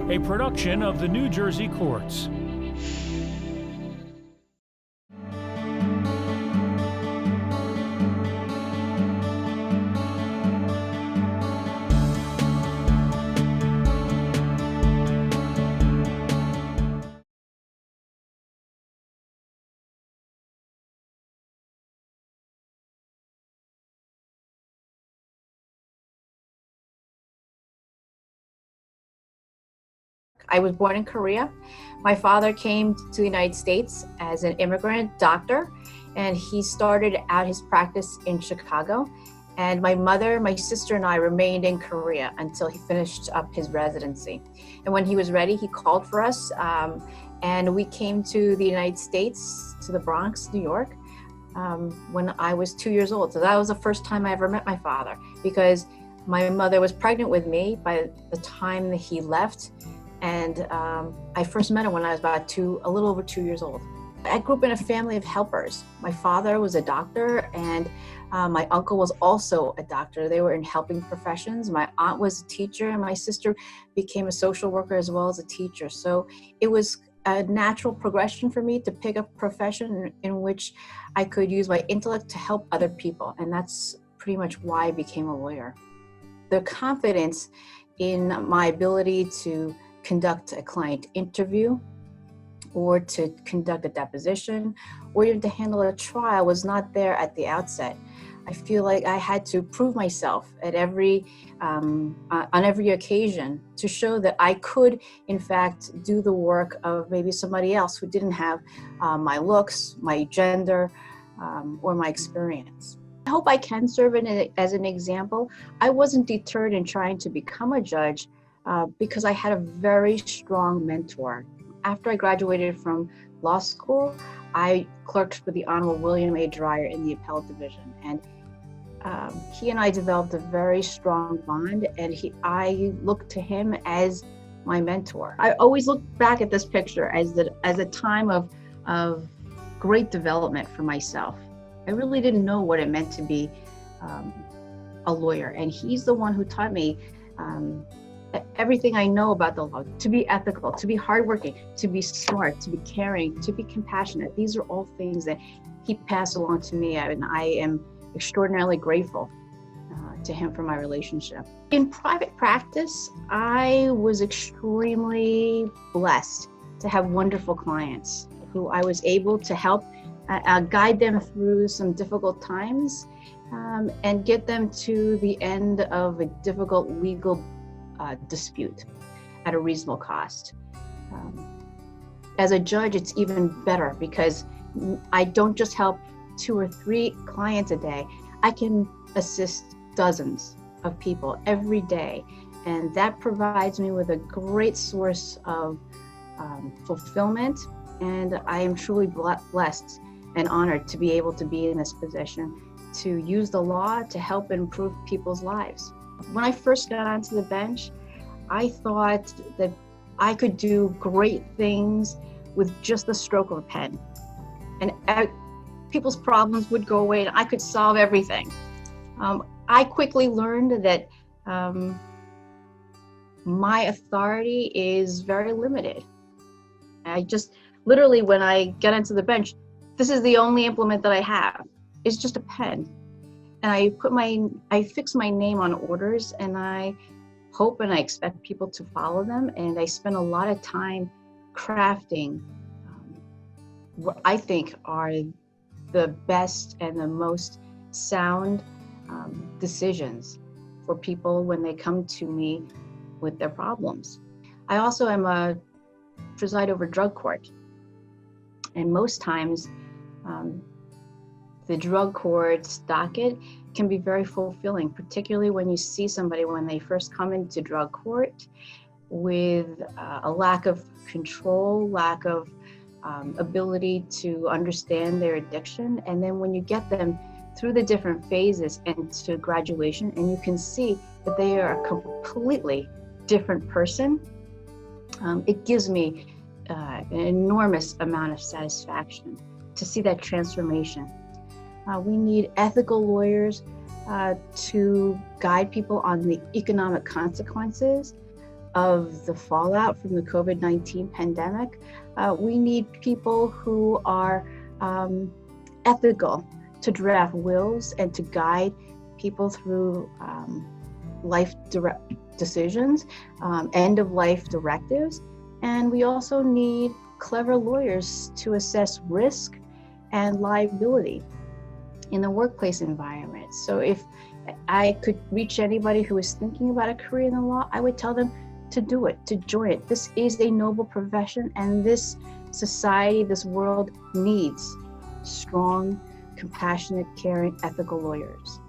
a production of the New Jersey Courts. I was born in Korea. My father came to the United States as an immigrant doctor, and he started out his practice in Chicago. And my mother, my sister, and I remained in Korea until he finished up his residency. And when he was ready, he called for us, and we came to the United States, to the Bronx, New York, when I was 2 years old. So that was the first time I ever met my father, because my mother was pregnant with me by the time that he left. And I first met him when I was about a little over 2 years old. I grew up in a family of helpers. My father was a doctor, and my uncle was also a doctor. They were in helping professions. My aunt was a teacher, and my sister became a social worker as well as a teacher. So it was a natural progression for me to pick a profession in which I could use my intellect to help other people. And that's pretty much why I became a lawyer. The confidence in my ability to conduct a client interview or to conduct a deposition or even to handle a trial was not there at the outset. I feel like I had to prove myself at on every occasion to show that I could, in fact, do the work of maybe somebody else who didn't have my looks, my gender, or my experience. I hope I can serve as an example. I wasn't deterred in trying to become a judge because I had a very strong mentor. After I graduated from law school, I clerked for the Honorable William A. Dreyer in the appellate division. And he and I developed a very strong bond, and I looked to him as my mentor. I always look back at this picture as a time of great development for myself. I really didn't know what it meant to be a lawyer, and he's the one who taught me everything I know about the law: to be ethical, to be hardworking, to be smart, to be caring, to be compassionate. These are all things that he passed along to me, and I am extraordinarily grateful to him for my relationship. In private practice, I was extremely blessed to have wonderful clients who I was able to help guide them through some difficult times and get them to the end of a difficult legal dispute at a reasonable cost. As a judge, it's even better because I don't just help 2 or 3 clients a day. I can assist dozens of people every day, and that provides me with a great source of fulfillment, and I am truly blessed and honored to be able to be in this position to use the law to help improve people's lives. When I first got onto the bench, I thought that I could do great things with just the stroke of a pen. And people's problems would go away and I could solve everything. I quickly learned that my authority is very limited. I just, literally, when I get onto the bench, this is the only implement that I have. It's just a pen. And I fix my name on orders, and I hope and I expect people to follow them. And I spend a lot of time crafting what I think are the best and the most sound decisions for people when they come to me with their problems. I also preside over drug court. And most times, the drug court's docket can be very fulfilling, particularly when you see somebody when they first come into drug court with a lack of control, lack of ability to understand their addiction. And then when you get them through the different phases and to graduation, and you can see that they are a completely different person, it gives me an enormous amount of satisfaction to see that transformation. We need ethical lawyers to guide people on the economic consequences of the fallout from the COVID-19 pandemic, we need people who are ethical to draft wills and to guide people through life decisions, end of life directives. And we also need clever lawyers to assess risk and liability in the workplace environment. So if I could reach anybody who is thinking about a career in the law, I would tell them to do it, to join it. This is a noble profession, and this society, this world needs strong, compassionate, caring, ethical lawyers.